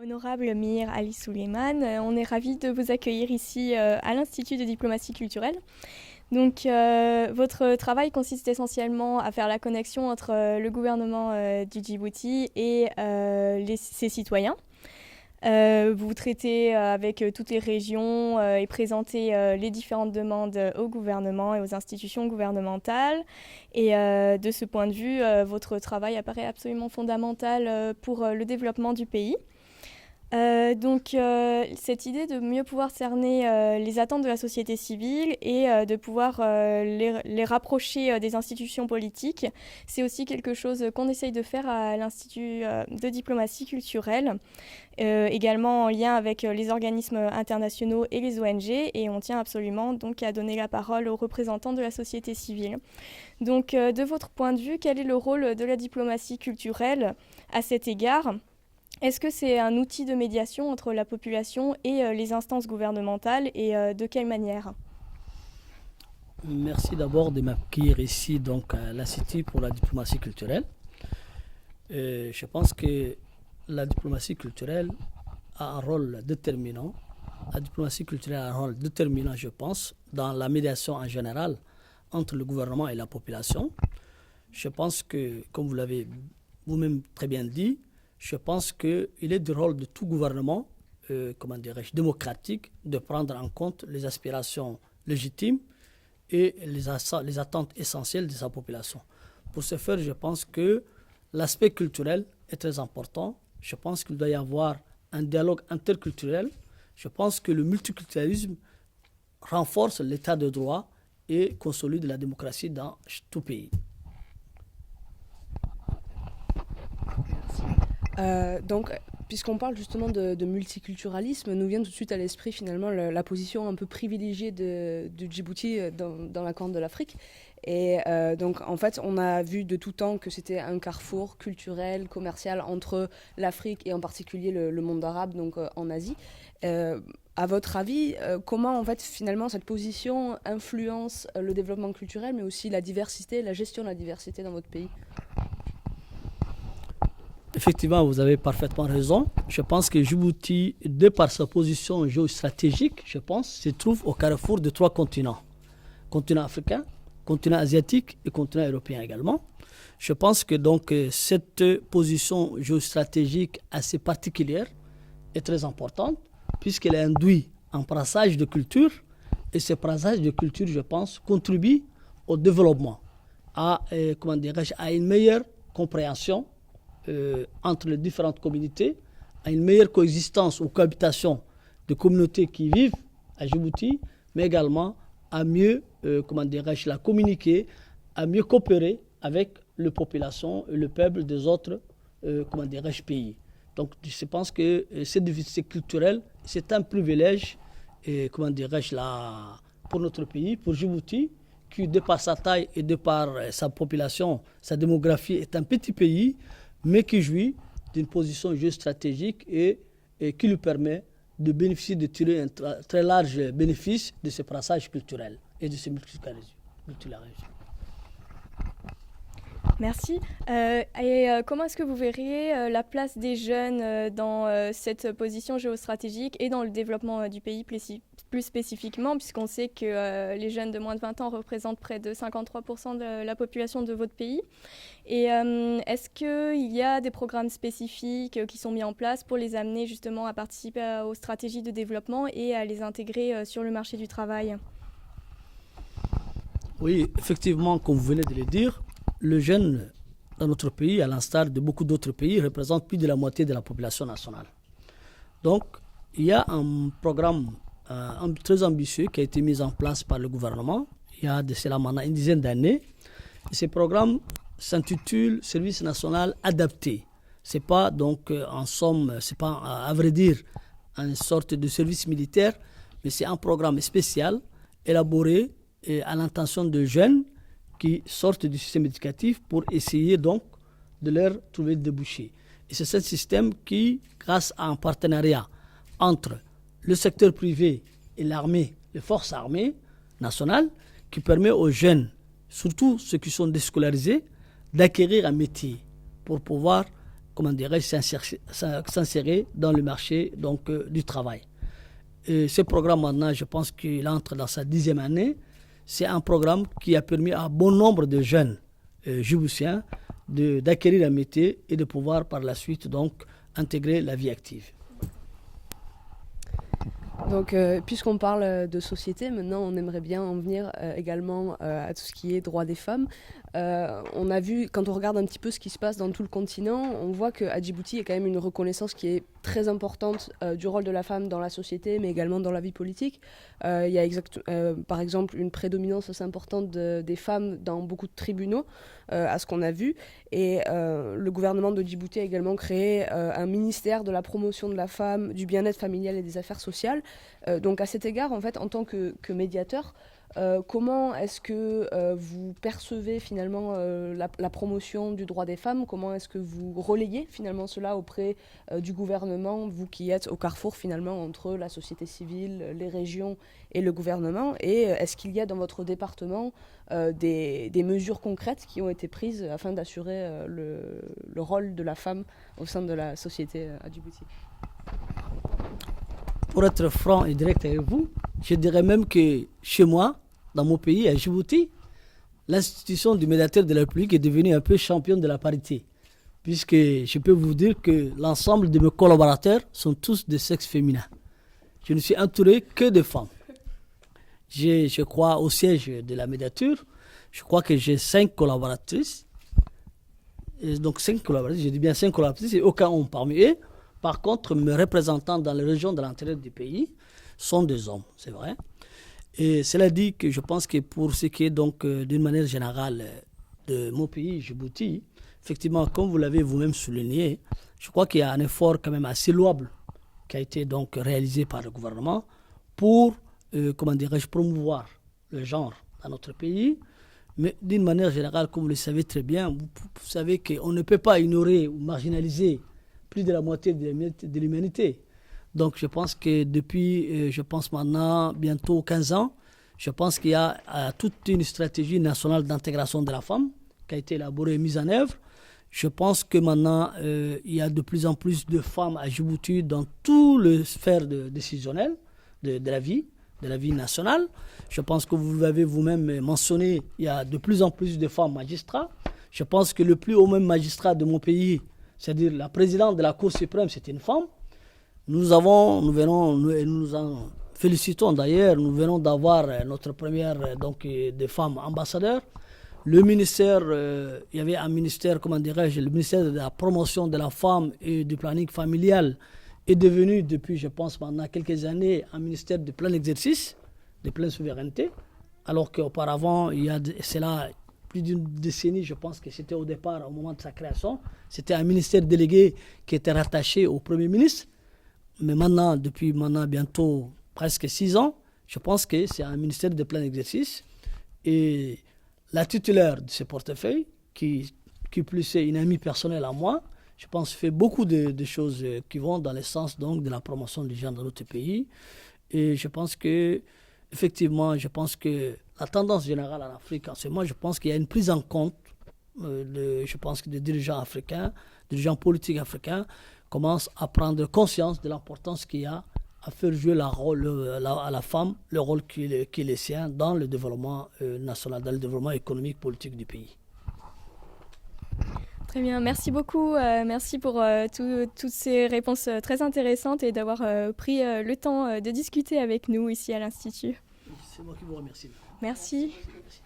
Honorable Mir Ali Souleyman, on est ravis de vous accueillir ici à l'Institut de diplomatie culturelle. Donc, votre travail consiste essentiellement à faire la connexion entre le gouvernement du Djibouti et ses citoyens. Vous traitez avec toutes les régions et présentez les différentes demandes au gouvernement et aux institutions gouvernementales. Et de ce point de vue, votre travail apparaît absolument fondamental pour le développement du pays. Cette idée de mieux pouvoir cerner les attentes de la société civile et de pouvoir les rapprocher des institutions politiques, c'est aussi quelque chose qu'on essaye de faire à l'Institut de diplomatie culturelle, également en lien avec les organismes internationaux et les ONG, et on tient absolument donc à donner la parole aux représentants de la société civile. Donc, de votre point de vue, quel est le rôle de la diplomatie culturelle à cet égard ? Est-ce que c'est un outil de médiation entre la population et les instances gouvernementales et de quelle manière ? Merci d'abord de m'accueillir ici donc, à l'Institut pour la diplomatie culturelle. Je pense que la diplomatie culturelle a un rôle déterminant. La diplomatie culturelle a un rôle déterminant, je pense, dans la médiation en général entre le gouvernement et la population. Je pense que, comme vous l'avez vous-même très bien dit, je pense qu'il est du rôle de tout gouvernement, démocratique, de prendre en compte les aspirations légitimes et les attentes essentielles de sa population. Pour ce faire, je pense que l'aspect culturel est très important. Je pense qu'il doit y avoir un dialogue interculturel. Je pense que le multiculturalisme renforce l'état de droit et consolide la démocratie dans tout pays. Puisqu'on parle justement de multiculturalisme, nous vient tout de suite à l'esprit finalement la position un peu privilégiée du Djibouti dans la Corne de l'Afrique. Et donc en fait, on a vu de tout temps que c'était un carrefour culturel, commercial entre l'Afrique et en particulier le monde arabe, donc en Asie. À votre avis, comment en fait finalement cette position influence le développement culturel, mais aussi la diversité, la gestion de la diversité dans votre pays ? Effectivement, vous avez parfaitement raison. Je pense que Djibouti, de par sa position géostratégique, je pense, se trouve au carrefour de 3 continents. Continent africain, continent asiatique et continent européen également. Je pense que donc cette position géostratégique assez particulière est très importante puisqu'elle induit un brassage de culture et ce brassage de culture, je pense, contribue au développement, à une meilleure compréhension entre les différentes communautés, à une meilleure coexistence ou cohabitation de communautés qui vivent à Djibouti, mais également à mieux la communiquer, à mieux coopérer avec les populations et le peuple des autres pays. Donc je pense que cette diversité culturelle, c'est un privilège pour notre pays, pour Djibouti, qui de par sa taille et de par sa population, sa démographie, est un petit pays, mais qui jouit d'une position géostratégique et qui lui permet de bénéficier, de tirer un très large bénéfice de ce brassage culturel et de ce multiculturalisme. Merci. Comment est-ce que vous verriez la place des jeunes dans cette position géostratégique et dans le développement du pays plus spécifiquement, puisqu'on sait que les jeunes de moins de 20 ans représentent près de 53% de la population de votre pays. Et est-ce qu'il y a des programmes spécifiques qui sont mis en place pour les amener justement à participer aux stratégies de développement et à les intégrer sur le marché du travail ? Oui, effectivement, comme vous venez de le dire, le jeune dans notre pays, à l'instar de beaucoup d'autres pays, représente plus de la moitié de la population nationale. Donc, il y a un programme très ambitieux qui a été mis en place par le gouvernement il y a de cela maintenant une dizaine d'années. Et ce programme s'intitule Service national adapté. C'est pas donc en somme, c'est pas à vrai dire une sorte de service militaire, mais c'est un programme spécial élaboré à l'intention de jeunes qui sortent du système éducatif pour essayer donc de leur trouver des débouchés. Et c'est ce système qui, grâce à un partenariat entre le secteur privé et l'armée, les forces armées nationales, qui permet aux jeunes, surtout ceux qui sont déscolarisés, d'acquérir un métier pour pouvoir comment dirais-je, s'insérer dans le marché donc, du travail. Et ce programme maintenant, je pense qu'il entre dans sa 10e année. C'est un programme qui a permis à bon nombre de jeunes djiboutiens d'acquérir un métier et de pouvoir par la suite donc intégrer la vie active. Donc, puisqu'on parle de société, maintenant on aimerait bien en venir également à tout ce qui est droit des femmes. On a vu, quand on regarde un petit peu ce qui se passe dans tout le continent, on voit qu'à Djibouti, il y a quand même une reconnaissance qui est très importante du rôle de la femme dans la société, mais également dans la vie politique. Il y a par exemple une prédominance assez importante des femmes dans beaucoup de tribunaux, à ce qu'on a vu. Et le gouvernement de Djibouti a également créé un ministère de la promotion de la femme, du bien-être familial et des affaires sociales. Donc à cet égard, en fait, en tant que médiateur, comment est-ce que vous percevez finalement la promotion du droit des femmes? Comment est-ce que vous relayez finalement cela auprès du gouvernement, vous qui êtes au carrefour finalement entre la société civile, les régions et le gouvernement? Et est-ce qu'il y a dans votre département des mesures concrètes qui ont été prises afin d'assurer le rôle de la femme au sein de la société à Djibouti? Pour être franc et direct avec vous, je dirais même que chez moi, dans mon pays, à Djibouti, l'institution du médiateur de la République est devenue un peu championne de la parité. Puisque je peux vous dire que l'ensemble de mes collaborateurs sont tous de sexe féminin. Je ne suis entouré que de femmes. Je crois au siège de la médiature, je crois que j'ai 5 collaboratrices. Et donc 5 collaboratrices, je dis bien 5 collaboratrices et aucun homme parmi eux. Par contre, mes représentants dans les régions de l'intérieur du pays sont des hommes, c'est vrai. Et cela dit que je pense que pour ce qui est donc d'une manière générale de mon pays, Djibouti, effectivement, comme vous l'avez vous-même souligné, je crois qu'il y a un effort quand même assez louable qui a été donc réalisé par le gouvernement pour, comment dirais-je, promouvoir le genre dans notre pays. Mais d'une manière générale, comme vous le savez très bien, vous savez qu'on ne peut pas ignorer ou marginaliser plus de la moitié de l'humanité. Donc je pense que depuis, je pense maintenant, bientôt 15 ans, je pense qu'il y a toute une stratégie nationale d'intégration de la femme qui a été élaborée et mise en œuvre. Je pense que maintenant, il y a de plus en plus de femmes à Djibouti dans toutes les sphères décisionnelles de la vie nationale. Je pense que vous l'avez vous-même mentionné, il y a de plus en plus de femmes magistrats. Je pense que le plus haut même magistrat de mon pays, c'est-à-dire la présidente de la Cour suprême, c'est une femme. Nous en félicitons d'ailleurs, nous venons d'avoir notre première des femmes ambassadeurs. Le ministère, il y avait un ministère, comment dirais-je, le ministère de la promotion de la femme et du planning familial est devenu depuis, je pense, maintenant quelques années, un ministère de plein exercice, de pleine souveraineté, alors qu'auparavant, c'est là plus d'une décennie, je pense que c'était au départ, au moment de sa création, c'était un ministère délégué qui était rattaché au Premier ministre. Mais maintenant, depuis bientôt presque 6 ans, je pense que c'est un ministère de plein exercice. Et la titulaire de ce portefeuille, qui plus est une amie personnelle à moi, je pense fait beaucoup de choses qui vont dans le sens donc de la promotion du genre dans notre pays. Et je pense que, effectivement, la tendance générale en Afrique en ce moment, je pense qu'il y a une prise en compte, je pense que des dirigeants africains, des dirigeants politiques africains, commencent à prendre conscience de l'importance qu'il y a à faire jouer à la femme le rôle qui est le sien dans le développement national, dans le développement économique, politique du pays. Très bien, merci beaucoup. Merci pour toutes ces réponses très intéressantes et d'avoir pris le temps de discuter avec nous ici à l'Institut. C'est moi qui vous remercie. Merci. Merci.